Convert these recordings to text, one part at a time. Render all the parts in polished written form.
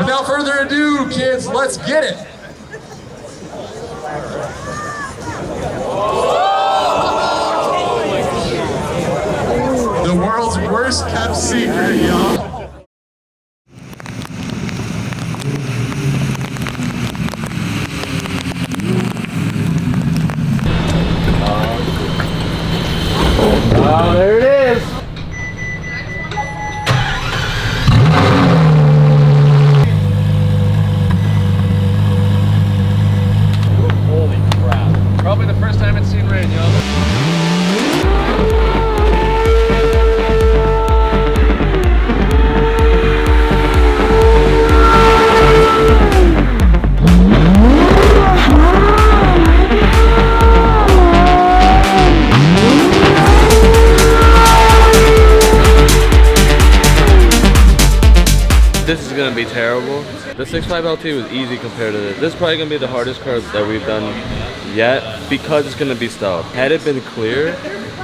Without further ado, kids, let's get it. The world's worst kept secret, y'all. Oh, there it is. Holy crap. Probably the first time it's seen rain, y'all. This is gonna be terrible. The 6.5 LT was easy compared to this. This is probably gonna be the hardest car that we've done yet because it's gonna be stealth. Had it been clear,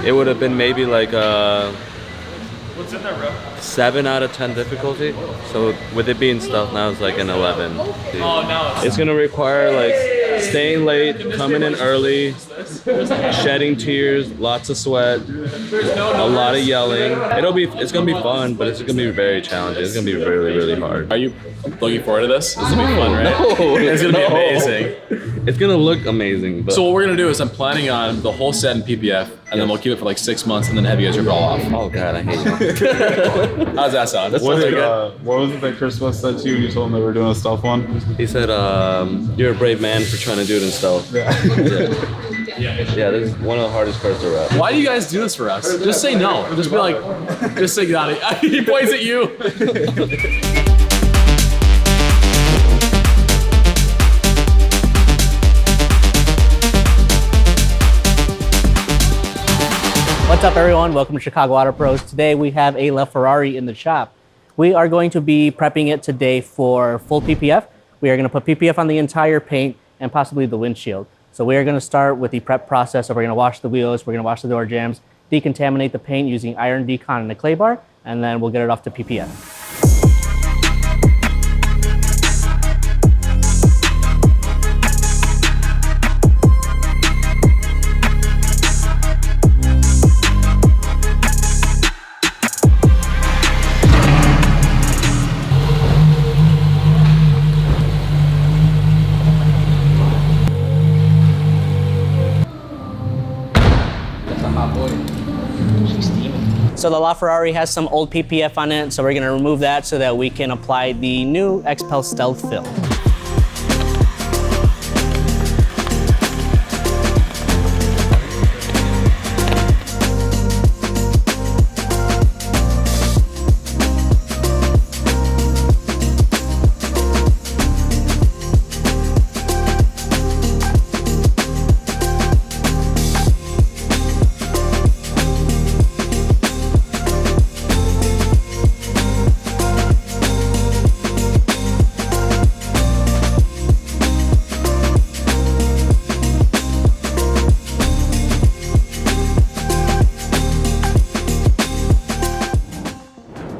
it would have been maybe like what's in there, bro? 7 out of 10 difficulty. So with it being stealth now, it's like an 11. Oh, now it's gonna require like staying late, coming in early, shedding tears, lots of sweat, a lot of yelling. It's gonna be fun, but it's gonna be very challenging. It's gonna be really, really hard. Are you looking forward to this? This is gonna be fun, right? No, it's gonna be amazing. It's gonna look amazing. But So what we're gonna do is I'm planning on the whole set in PPF, and then we'll keep it for like 6 months, and then have you guys rip it all off. oh god, I hate you. How's that sound? That sounds good. What was it that Christmas said to you when you told him that we're doing a stealth one? He said, "You're a brave man for trying to do it in stealth." Yeah, this is one of the hardest cars to wrap. Why do you guys do this for us? Just say no. Just be like, just say get out of here. He points at you. What's up, everyone? Welcome to Chicago Auto Pros. Today we have a LaFerrari in the shop. We are going to be prepping it today for full PPF. We are going to put PPF on the entire paint and possibly the windshield. So we are going to start with the prep process. So we're going to wash the wheels, we're going to wash the door jambs, decontaminate the paint using iron decon and a clay bar, and then we'll get it off to PPF. So the LaFerrari has some old PPF on it, so we're gonna remove that so that we can apply the new XPEL Stealth film.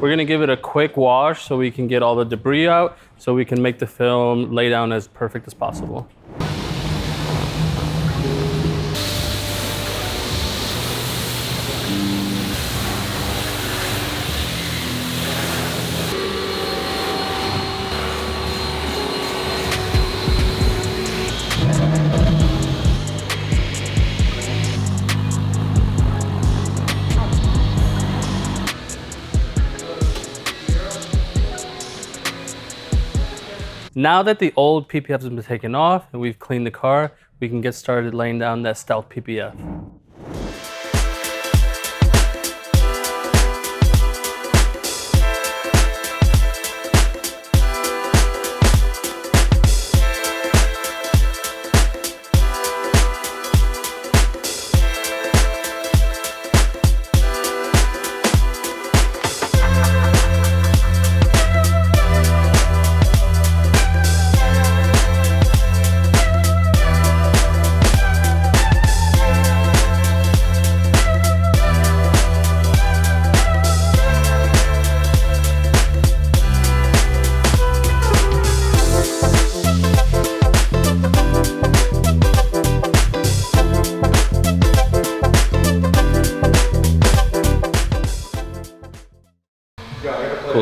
We're gonna give it a quick wash so we can get all the debris out, so we can make the film lay down as perfect as possible. Now that the old PPF has been taken off and we've cleaned the car, we can get started laying down that stealth PPF.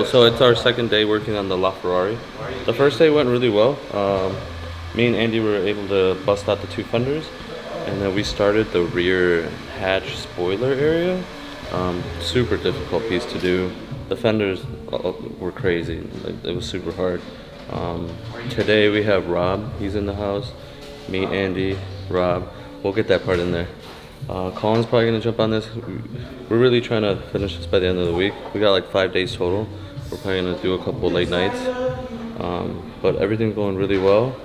so it's our second day working on the LaFerrari. The first day went really well. Me and Andy were able to bust out the two fenders, and then we started the rear hatch spoiler area. Super difficult piece to do. The fenders were crazy. Like, it was super hard. Today we have Rob. He's in the house. Me, Andy, Rob. We'll get that part in there. Colin's probably gonna jump on this. We're really trying to finish this by the end of the week. We got like 5 days total. We're probably gonna do a couple late nights. But everything's going really well.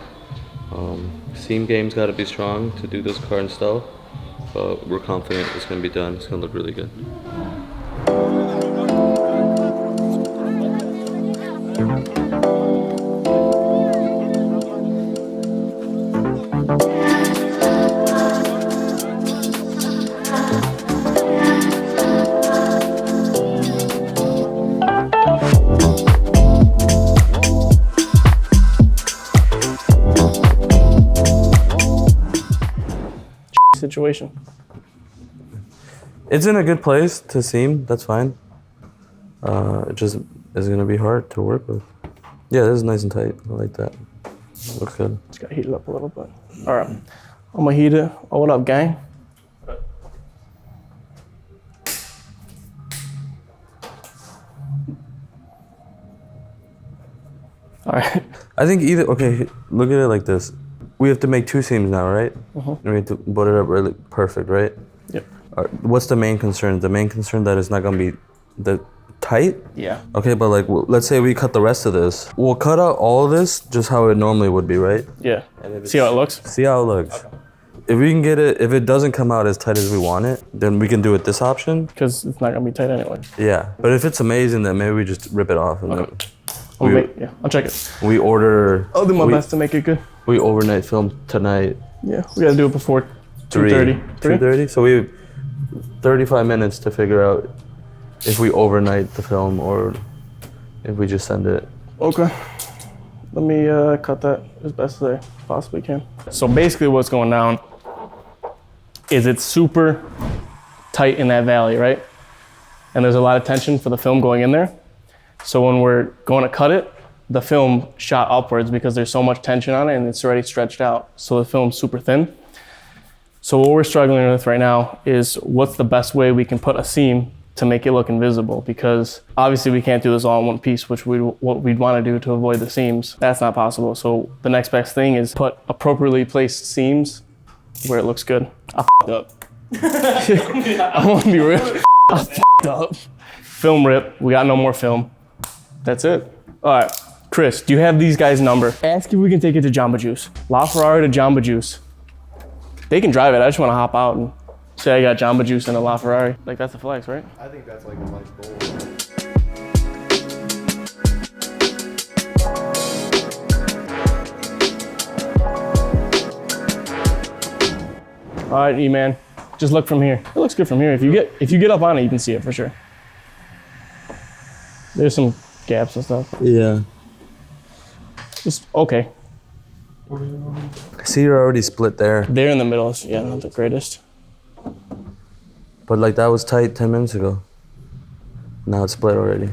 Seam game's gotta be strong to do this car in stealth. But we're confident it's gonna be done. It's gonna look really good. Situation. It's in a good place to seam. That's fine. It just is gonna be hard to work with. Yeah, this is nice and tight. I like that. Looks good. Just gotta heat it up a little bit. All right, I'm gonna heat it. Oh, what up, gang? All right. I think either, okay, look at it like this. We have to make 2 seams now, right? And we have to butt it up really perfect, right? Yep. What's the main concern? The main concern that it's not gonna be tight? Yeah. Okay, but like, let's say we cut the rest of this. We'll cut out all of this just how it normally would be, right? Yeah. See how it looks? See how it looks. Okay. If we can get it, if it doesn't come out as tight as we want it, then we can do it this option. Because it's not gonna be tight anyway. Yeah, but if it's amazing, then maybe we just rip it off. And Okay. I'll check it. We order. I'll do my best to make it good. We overnight film tonight. Yeah, we gotta do it before 2:30. 2:30. So we have 35 minutes to figure out if we overnight the film or if we just send it. Okay. Let me cut that as best as I possibly can. So basically what's going down is it's super tight in that valley, right? And there's a lot of tension for the film going in there. So when we're going to cut it, the film shot upwards because there's so much tension on it and it's already stretched out. So the film's super thin. So what we're struggling with right now is what's the best way we can put a seam to make it look invisible, because obviously we can't do this all in one piece, which what we'd want to do to avoid the seams. That's not possible. So the next best thing is put appropriately placed seams where it looks good. I f***ed up. I want to be real. I f***ed up. Film rip. We got no more film. That's it. All right, Chris, do you have these guys' number? Ask if we can take it to Jamba Juice. LaFerrari to Jamba Juice. They can drive it. I just want to hop out and say I got Jamba Juice in a LaFerrari. Like, that's the flex, right? I think that's like a nice goal. All right, E-Man, just look from here. It looks good from here. If you get up on it, you can see it for sure. There's some gaps and stuff. Yeah. Just okay. I see you're already split there. There in the middle is, yeah, not the greatest. But like that was tight 10 minutes ago. Now it's split already.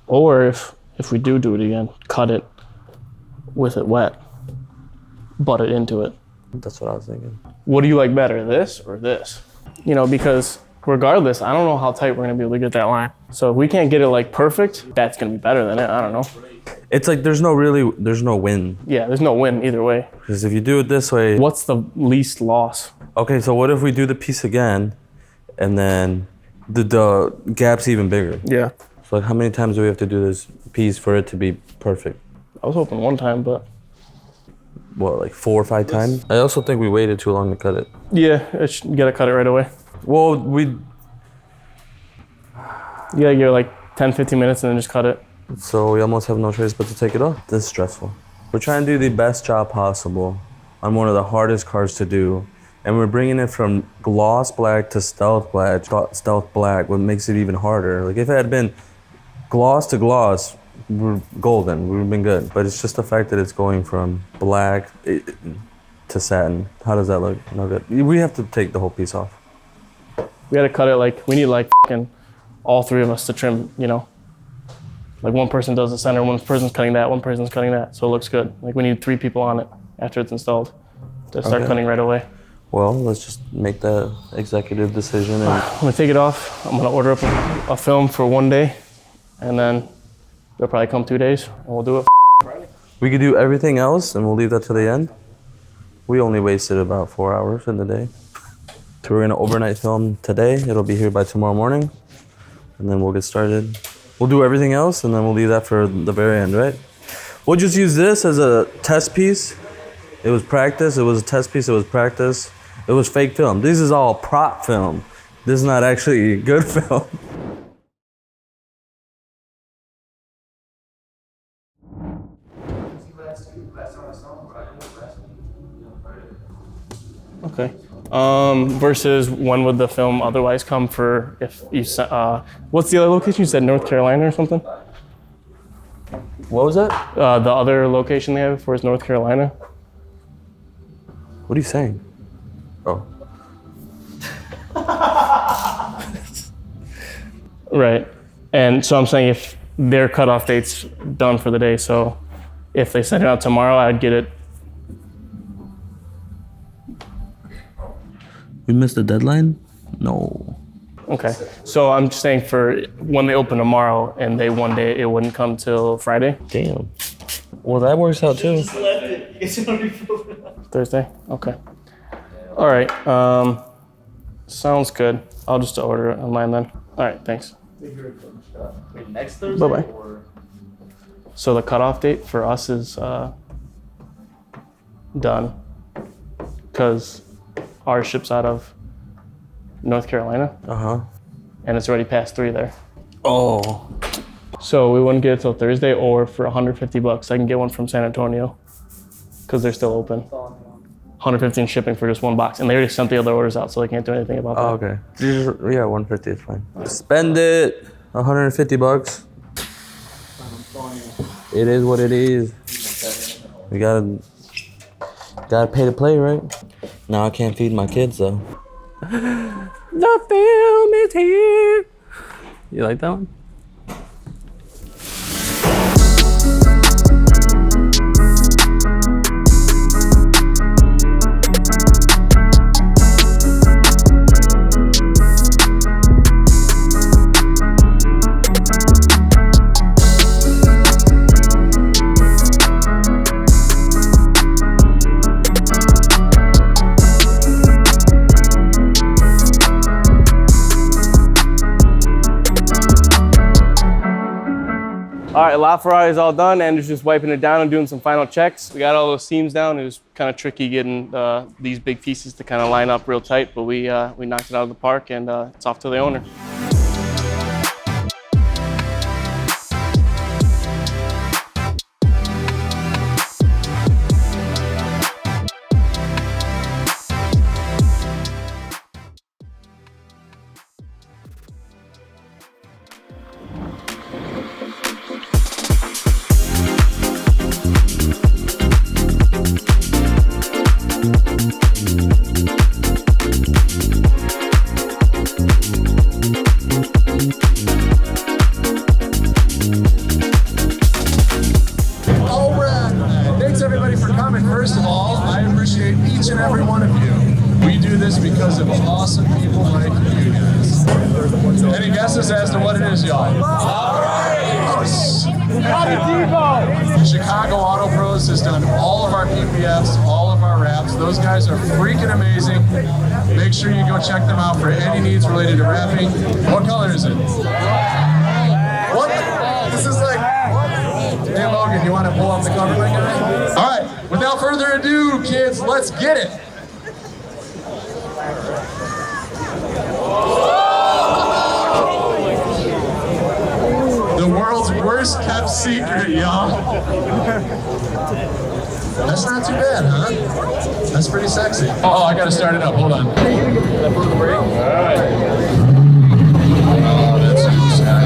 Or if we do it again, cut it with it wet, butt it into it. That's what I was thinking. What do you like better, this or this? You know, because regardless, I don't know how tight we're gonna be able to get that line. So if we can't get it like perfect, that's gonna be better than it, I don't know. It's like there's no win. Yeah, there's no win either way. Because if you do it this way. What's the least loss? Okay, so what if we do the piece again and then the gap's even bigger? Yeah. So like how many times do we have to do this piece for it to be perfect? I was hoping one time, but. What, like 4 or 5 times? I also think we waited too long to cut it. Yeah, you gotta cut it right away. Well, you gotta give it like 10, 15 minutes and then just cut it. So we almost have no choice but to take it off. This is stressful. We're trying to do the best job possible on one of the hardest cars to do. And we're bringing it from gloss black to stealth black, what makes it even harder. Like if it had been gloss to gloss, we're golden, we would have been good. But it's just the fact that it's going from black to satin. How does that look? No good. We have to take the whole piece off. We gotta cut it like, we need like all three of us to trim, you know. Like one person does the center, one person's cutting that, one person's cutting that, so it looks good. Like we need 3 people on it after it's installed to start cutting right away. Well, let's just make that executive decision. And I'm gonna take it off. I'm gonna order up a film for 1 day, and then it'll probably come 2 days, and we'll do it. we could do everything else, and we'll leave that to the end. We only wasted about 4 hours in the day. So we're gonna overnight film today. It'll be here by tomorrow morning, and then we'll get started. We'll do everything else, and then we'll leave that for the very end, right? We'll just use this as a test piece. It was practice, it was a test piece, it was practice. It was fake film. This is all prop film. This is not actually good film. Okay. Versus when would the film otherwise come for if you, what's the other location? You said North Carolina or something? What was that? The other location they have for is North Carolina. What are you saying? Oh. Right. And so I'm saying if their cutoff date's done for the day, so if they send it out tomorrow, I'd get it. We missed the deadline? No. Okay. So I'm just saying for when they open tomorrow and they 1 day, it wouldn't come till Friday? Damn. Well, that works out too. Thursday? Okay. All right. Sounds good. I'll just order it online then. All right. Thanks. Next Thursday? Bye-bye. So the cutoff date for us is done because our ship's out of North Carolina. And it's already past 3 there. Oh. So we wouldn't get it till Thursday, or for $150, I can get one from San Antonio because they're still open. 150 in shipping for just 1 box. And they already sent the other orders out, so they can't do anything about that. Oh, okay. Yeah, 150 is fine. Spend it. $150. It is what it is. We gotta pay to play, right? Now I can't feed my kids though. The film is here. You like that one? All right, LaFerrari is all done. Andrew's just wiping it down and doing some final checks. We got all those seams down. It was kind of tricky getting these big pieces to kind of line up real tight, but we knocked it out of the park, and it's off to the owner. First of all, I appreciate each and every one of you. We do this because of awesome people like you guys. Any guesses as to what it is, y'all? Chicago Auto Pros has done all of our PPFs, all of our wraps. Those guys are freaking amazing. Make sure you go check them out for any needs related to wrapping. What color is it? What? This is like... Hey Logan, you want to pull up the cover, my guy? All right, without further ado, kids, let's get it. The world's worst kept secret, y'all. That's not too bad, huh? That's pretty sexy. Oh, I gotta start it up, hold on. All right. Oh, that's so sad.